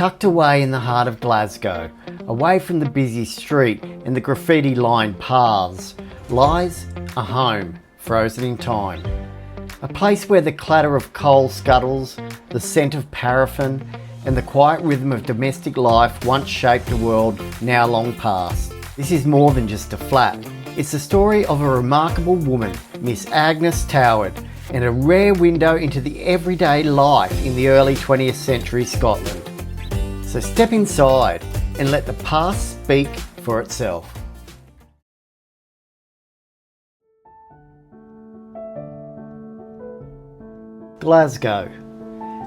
Tucked away in the heart of Glasgow, away from the busy street and the graffiti-lined paths, lies a home frozen in time. A place where the clatter of coal scuttles, the scent of paraffin, and the quiet rhythm of domestic life once shaped a world now long past. This is more than just a flat. It's the story of a remarkable woman, Miss Agnes Toward, and a rare window into the everyday life in the early 20th century Scotland. So step inside and let the past speak for itself. Glasgow.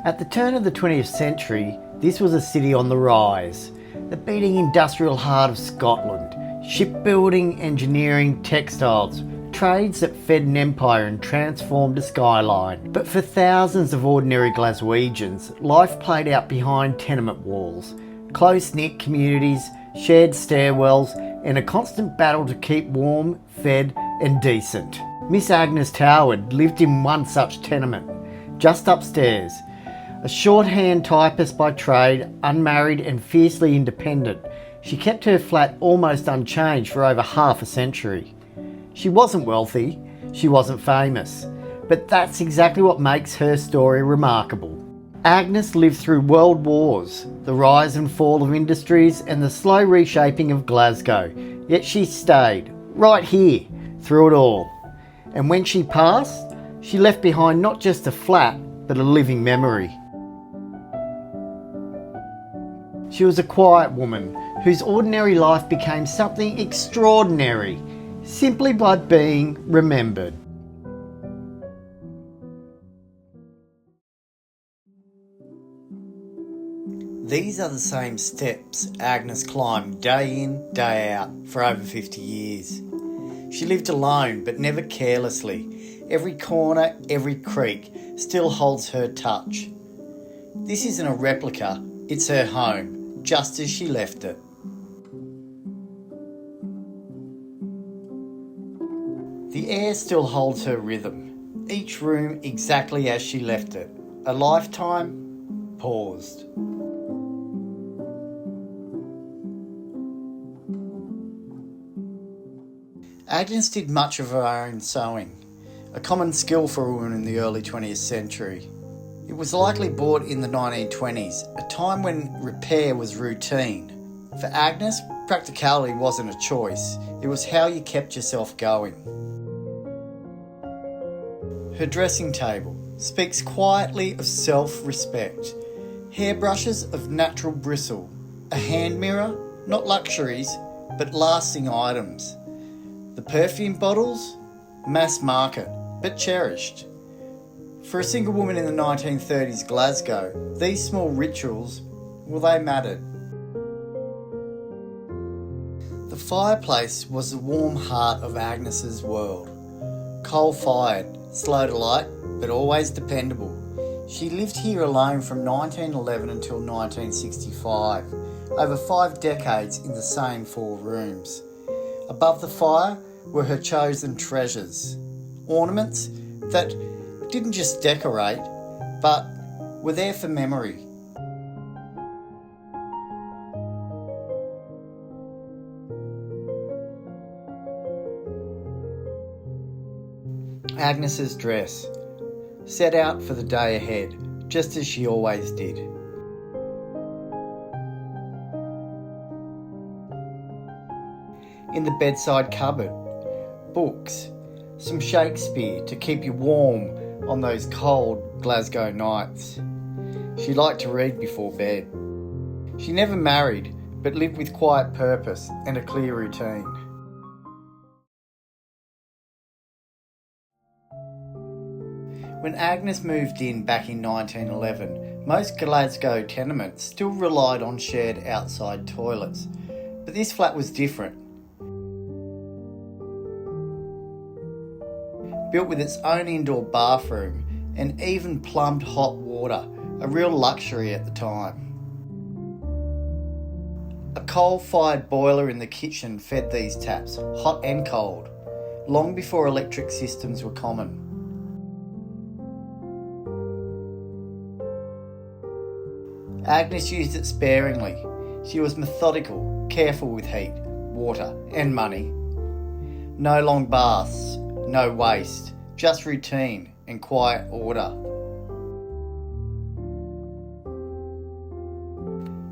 At the turn of the 20th century, this was a city on the rise, the beating industrial heart of Scotland. Shipbuilding, engineering, textiles, trades that fed an empire and transformed a skyline. But for thousands of ordinary Glaswegians, life played out behind tenement walls, close-knit communities, shared stairwells, and a constant battle to keep warm, fed and decent. Miss Agnes Toward lived in one such tenement, just upstairs. A shorthand typist by trade, unmarried and fiercely independent, she kept her flat almost unchanged for over half a century. She wasn't wealthy, she wasn't famous, but that's exactly what makes her story remarkable. Agnes lived through world wars, the rise and fall of industries and the slow reshaping of Glasgow, yet she stayed, right here, through it all. And when she passed, she left behind not just a flat, but a living memory. She was a quiet woman whose ordinary life became something extraordinary, simply by being remembered. These are the same steps Agnes climbed day in, day out for over 50 years. She lived alone, but never carelessly. Every corner, every creak still holds her touch. This isn't a replica, it's her home, just as she left it. The air still holds her rhythm, each room exactly as she left it. A lifetime paused. Agnes did much of her own sewing, a common skill for a woman in the early 20th century. It was likely bought in the 1920s, a time when repair was routine. For Agnes, practicality wasn't a choice, it was how you kept yourself going. Her dressing table speaks quietly of self-respect. Hairbrushes of natural bristle, a hand mirror, not luxuries, but lasting items. The perfume bottles, mass market, but cherished. For a single woman in the 1930s Glasgow, these small rituals, well, they mattered. The fireplace was the warm heart of Agnes's world. Coal-fired, slow to light, but always dependable. She lived here alone from 1911 until 1965, over 5 decades in the same 4 rooms. Above the fire were her chosen treasures, ornaments that didn't just decorate, but were there for memory. Agnes's dress, set out for the day ahead, just as she always did. In the bedside cupboard, books, some Shakespeare to keep you warm on those cold Glasgow nights. She liked to read before bed. She never married, but lived with quiet purpose and a clear routine. When Agnes moved in back in 1911, most Glasgow tenements still relied on shared outside toilets, but this flat was different. Built with its own indoor bathroom and even plumbed hot water, a real luxury at the time. A coal-fired boiler in the kitchen fed these taps, hot and cold, long before electric systems were common. Agnes used it sparingly. She was methodical, careful with heat, water and money. No long baths, no waste, just routine and quiet order.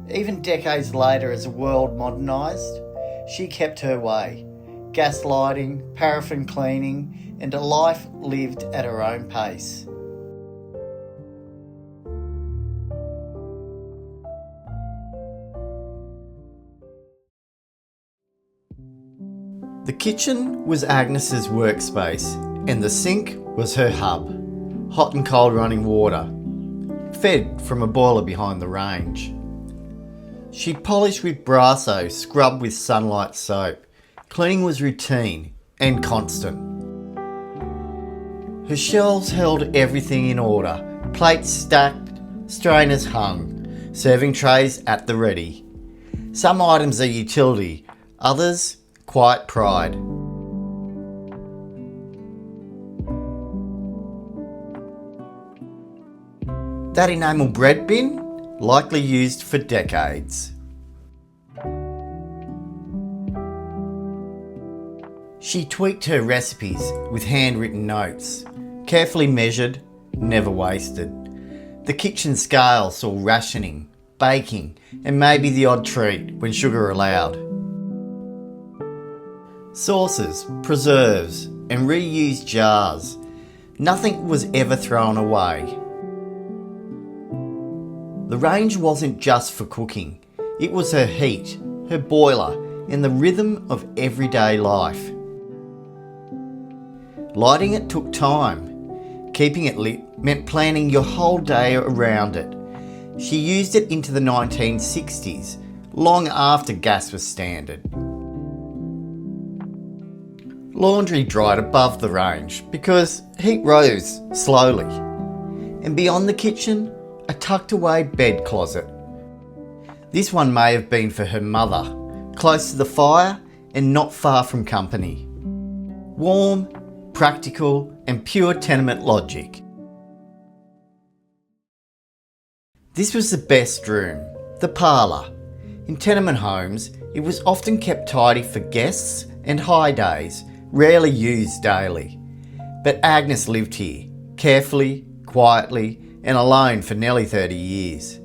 Even decades later, as the world modernised, she kept her way. Gas lighting, paraffin cleaning, and a life lived at her own pace. The kitchen was Agnes's workspace, and the sink was her hub. Hot and cold running water, fed from a boiler behind the range. She polished with Brasso, scrubbed with Sunlight soap. Cleaning was routine and constant. Her shelves held everything in order. Plates stacked, strainers hung, serving trays at the ready. Some items are utility, others quiet pride. That enamel bread bin, likely used for decades. She tweaked her recipes with handwritten notes, carefully measured, never wasted. The kitchen scale saw rationing, baking, and maybe the odd treat when sugar allowed. Sauces, preserves, and reused jars. Nothing was ever thrown away. The range wasn't just for cooking. It was her heat, her boiler, and the rhythm of everyday life. Lighting it took time. Keeping it lit meant planning your whole day around it. She used it into the 1960s, long after gas was standard. Laundry dried above the range because heat rose slowly. And beyond the kitchen, a tucked away bed closet. This one may have been for her mother, close to the fire and not far from company. Warm, practical and pure tenement logic. This was the best room, the parlour. In tenement homes, it was often kept tidy for guests and high days, rarely used daily. But Agnes lived here, carefully, quietly, and alone for nearly 30 years.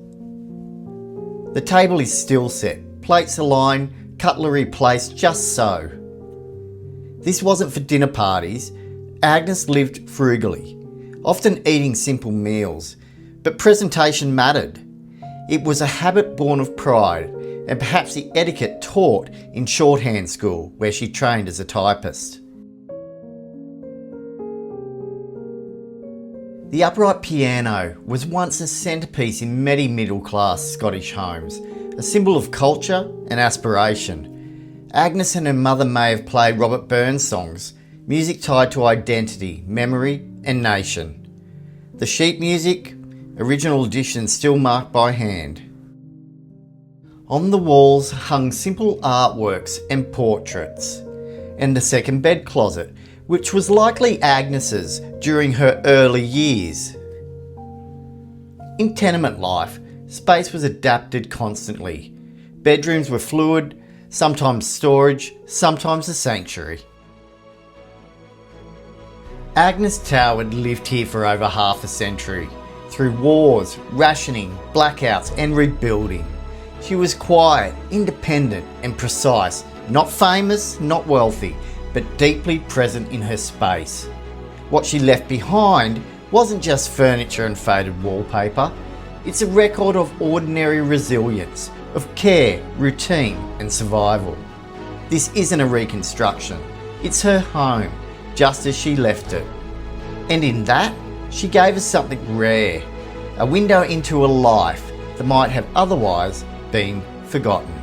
The table is still set, plates aligned, cutlery placed just so. This wasn't for dinner parties. Agnes lived frugally, often eating simple meals, but presentation mattered. It was a habit born of pride, and perhaps the etiquette taught in shorthand school where she trained as a typist. The upright piano was once a centrepiece in many middle-class Scottish homes, a symbol of culture and aspiration. Agnes and her mother may have played Robert Burns songs, music tied to identity, memory and nation. The sheet music, original editions still marked by hand. On the walls hung simple artworks and portraits, and the second bed closet, which was likely Agnes's during her early years. In tenement life, space was adapted constantly. Bedrooms were fluid, sometimes storage, sometimes a sanctuary. Agnes Toward lived here for over half a century, through wars, rationing, blackouts and rebuilding. She was quiet, independent and precise, not famous, not wealthy, but deeply present in her space. What she left behind wasn't just furniture and faded wallpaper. It's a record of ordinary resilience, of care, routine and survival. This isn't a reconstruction. It's her home, just as she left it. And in that, she gave us something rare, a window into a life that might have otherwise been forgotten.